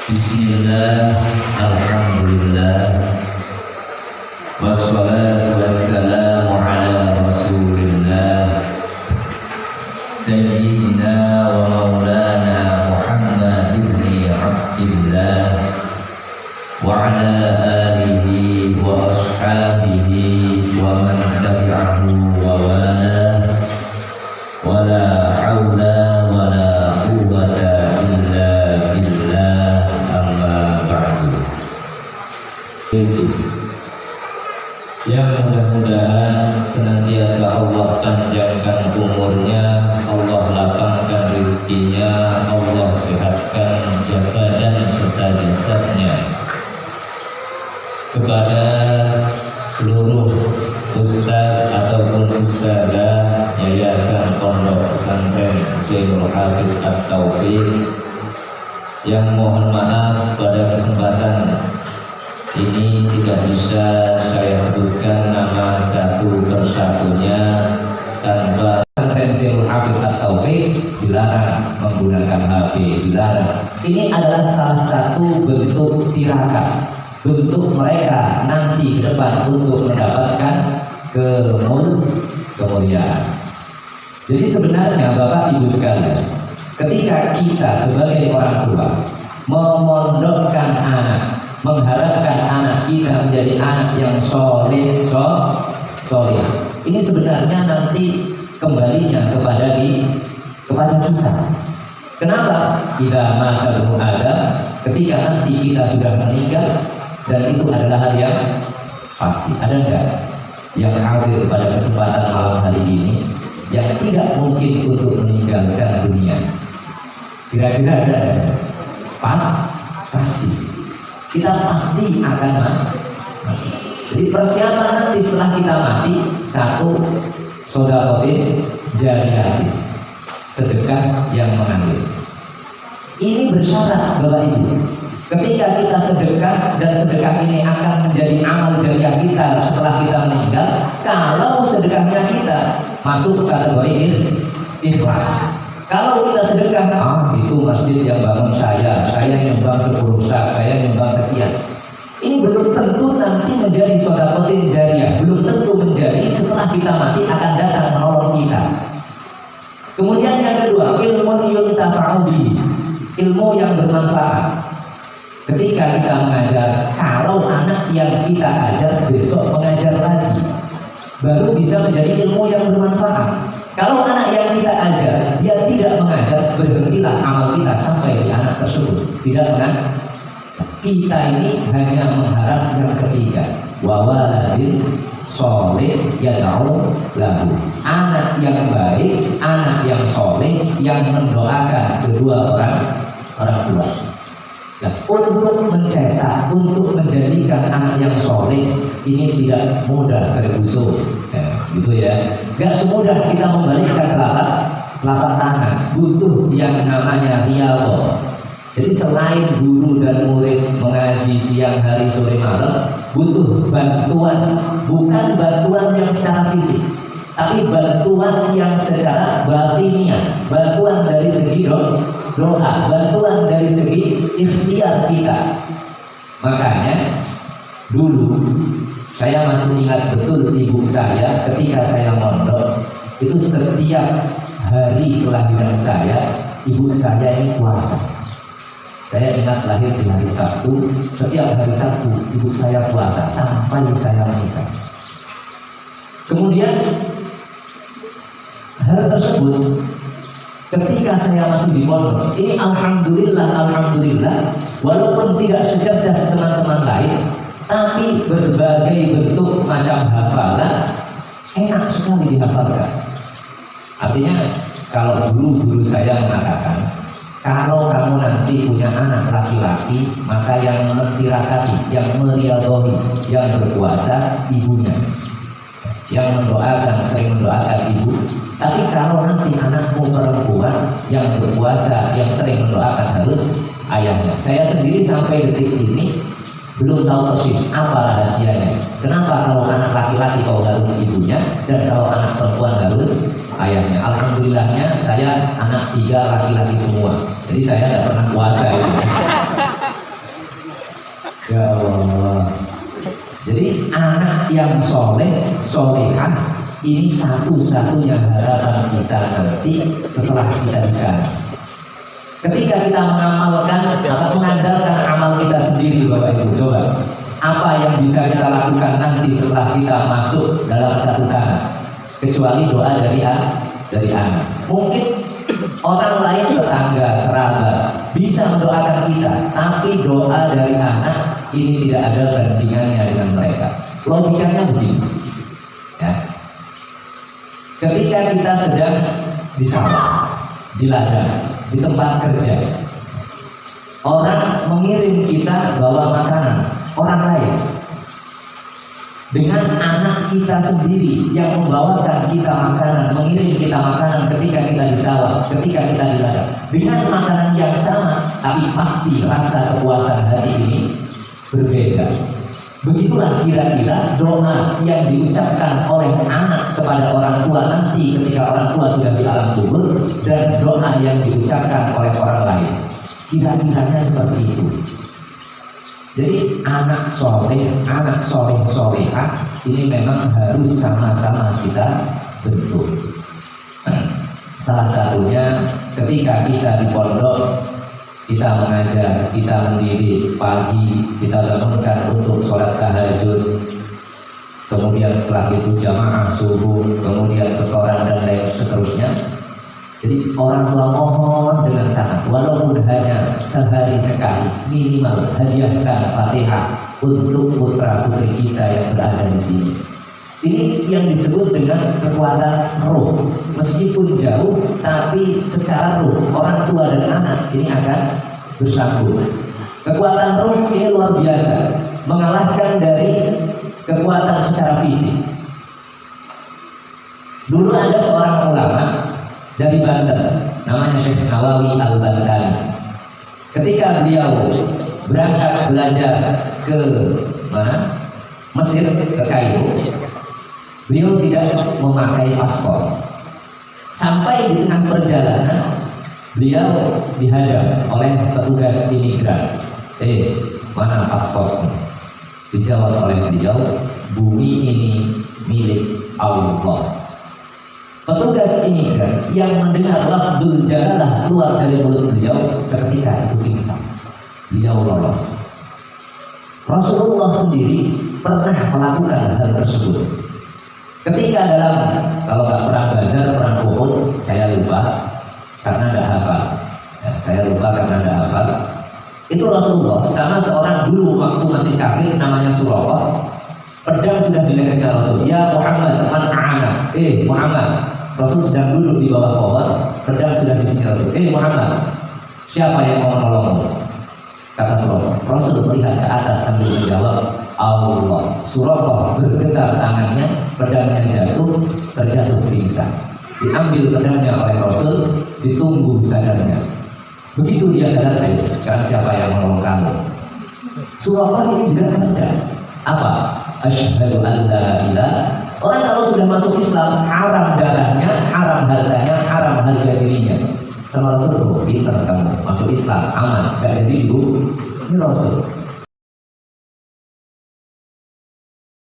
Bismillah, alhamdulillah, wassalatu wassalamu ala rasulillah, sayyidina wa maulana Muhammad ibn Abdillah, wa ala alihi wa ashabihi wa man tabi'ahu wa wala, wa la hawla wa la quwwata illa billah, amma ba'du. Yang mudah-mudahan senantiasa Allah panjangkan umurnya, Allah lapangkan rizkinya, Allah sehatkan badan serta jasadnya. Kepada seluruh ustaz ataupun ustazah Yayasan Pondok Pesantren Zainul Hafidh At-Taufiq, yang mohon maaf pada kesempatan ini tidak bisa saya sebutkan nama satu persatunya tanpa Pesantren Zainul Hafidh At-Taufiq dilarang menggunakan HP, dilarang. Ini adalah salah satu bentuk tirakat, bentuk mereka nanti ke depan untuk mendapatkan kemuliaan. Jadi sebenarnya Bapak Ibu sekalian, ketika kita sebagai orang tua memondokkan anak, mengharapkan anak kita menjadi anak yang soleh, ini sebenarnya nanti kembalinya kepada kita. Kenapa? Idza mata ibnu Adam, ketika nanti kita sudah meninggal, dan itu adalah hal yang pasti. Ada enggak yang hadir pada kesempatan malam hari ini yang tidak mungkin untuk meninggalkan dunia? Kira-kira ada? Pasti. Kita pasti akan mati. Jadi persiapan nanti setelah kita mati, satu, shodaqatin jariyah, sedekah yang mengalir. Ini bersyarat Bapak Ibu. Ketika kita sedekah, dan sedekah ini akan menjadi amal jariah kita setelah kita meninggal, kalau sedekahnya kita masuk kategori ikhlas. Kalau kita sedekah, itu masjid yang bangun saya nyumbang 10 sak, saya nyumbang sekian. Ini belum tentu nanti menjadi shodaqatin jariyah, belum tentu menjadi setelah kita mati akan datang menolong kita. Kemudian yang kedua, ilmu yuntafa'u bihi, ilmu yang bermanfaat. Ketika kita mengajar, kalau anak yang kita ajar besok mengajar lagi, baru bisa menjadi ilmu yang bermanfaat. Kalau anak yang kita ajar, dia tidak mengajar, berhentilah amal kita sampai di anak tersebut tidak mengajar. Kita ini hanya mengharap yang ketiga, wa waladin soleh yad'u lahu, anak yang baik, anak yang soleh yang mendoakan kedua orang tua. Nah, untuk mencetak, untuk menjadikan anak yang soleh ini tidak mudah tergusur, gitu ya. Gak semudah kita membalikkan telapak tangan, butuh yang namanya riyadhah. Jadi selain guru dan murid mengaji siang hari sore malam, butuh bantuan, bukan bantuan yang secara fisik, tapi bantuan yang secara batiniah, bantuan dari segi doa, bantuan dari segi ikhtiar kita. Makanya dulu saya masih ingat betul ibu saya ketika saya mondok, itu setiap hari kelahiran saya, ibu saya ini puasa. Saya ingat lahir di hari Sabtu, setiap hari Sabtu ibu saya puasa sampai saya menikah. Kemudian hal tersebut ketika saya masih di pondok, ini alhamdulillah, walaupun tidak secerdas teman-teman lain, tapi berbagai bentuk macam hafalan enak sekali dihafalkan. Artinya kalau guru saya mengatakan, kalau kamu nanti punya anak laki-laki, maka yang mentirakati, yang meriyadhahi, yang berkuasa ibunya, yang mendoakan, sering mendoakan ibu. Tapi kalau nanti anakmu perempuan, yang berkuasa, yang sering mendoakan harus ayahnya. Saya sendiri sampai detik ini belum tahu persis apa rahasianya. Kenapa kalau anak laki-laki kau harus ibunya, dan kalau anak perempuan harus ayahnya. Alhamdulillahnya saya anak 3 laki-laki semua, jadi saya tidak pernah puasa itu. yang soleh, solehah, ini satu-satunya harapan kita nanti setelah kita di sana. Ketika kita mengamalkan atau mengandalkan amal kita sendiri, Bapak Ibu, coba apa yang bisa kita lakukan nanti setelah kita masuk dalam satu tanah, kecuali doa dari anak. Mungkin orang lain, tetangga, kerabat bisa mendoakan kita, tapi doa dari anak ini tidak ada bandingannya dengan mereka. Logikanya begini, ya. Ketika kita sedang di sawah, di ladang, di tempat kerja, orang mengirim kita bawa makanan, orang lain, dengan anak kita sendiri yang membawakan kita makanan, mengirim kita makanan ketika kita di sawah, ketika kita di ladang, dengan makanan yang sama, tapi pasti rasa kepuasan hati ini berbeda. Begitulah kira-kira doa yang diucapkan oleh anak kepada orang tua nanti ketika orang tua sudah di alam kubur, dan doa yang diucapkan oleh orang lain. Kira-kiranya seperti itu. Jadi anak soleh solehah ini memang harus sama-sama kita bentuk. Salah satunya ketika kita di pondok, kita mengajar, kita mendidik pagi, kita bangunkan untuk sholat tahajud, kemudian setelah itu jamaah subuh, kemudian setoran dan lain seterusnya. Jadi orang tua mohon dengan sangat, walaupun hanya sehari sekali, minimal hadiahkan Fatihah untuk putra putri kita yang berada di sini. Ini yang disebut dengan kekuatan roh. Meskipun jauh, tapi secara roh orang tua dan anak ini akan bersambung. Kekuatan roh ini luar biasa, mengalahkan dari kekuatan secara fisik. Dulu ada seorang ulama dari Banten, namanya Syekh Nawawi Al-Bantani. Ketika beliau berangkat belajar ke mana? Mesir, ke Kairo, beliau tidak memakai paspor. Sampai di tengah perjalanan, beliau dihadang oleh petugas imigran. Mana paspornya? Dijawab oleh beliau, bumi ini milik Allah. Petugas imigran yang mendengar lafzul jalalah keluar dari mulut beliau, seketika itu pingsan. Beliau lolos. Rasulullah sendiri pernah melakukan hal tersebut. Ketika dalam, kalau nggak perang Badar, perang Uhud, saya lupa karena nggak hafal. Ya, saya lupa karena nggak hafal. Itu Rasulullah sama seorang dulu waktu masih kafir namanya Suraqah, pedang sudah di lehernya Rasul. Ya Muhammad, man a'ana. Muhammad. Rasul sedang duduk di bawah pohon, pedang sudah di sini Rasul. Muhammad, siapa yang mau menolongmu? Kata Suraqah. Rasul melihat ke atas sambil menjawab, Allah. Suraqah bergetar tangannya, pedangnya jatuh, terjatuh pingsan. Diambil pedangnya oleh Rasul, ditunggu sadarnya. Begitu dia sadar, sekarang siapa yang menolong kamu? Suraqah ini juga cerdas. Apa? Asyhadu an la ilaha. Orang kalau sudah masuk Islam, haram darahnya, haram hartanya, haram harga dirinya. Sama Rasul, pintar kamu masuk Islam, aman, gak jadi dibunuh. Ini Rasul.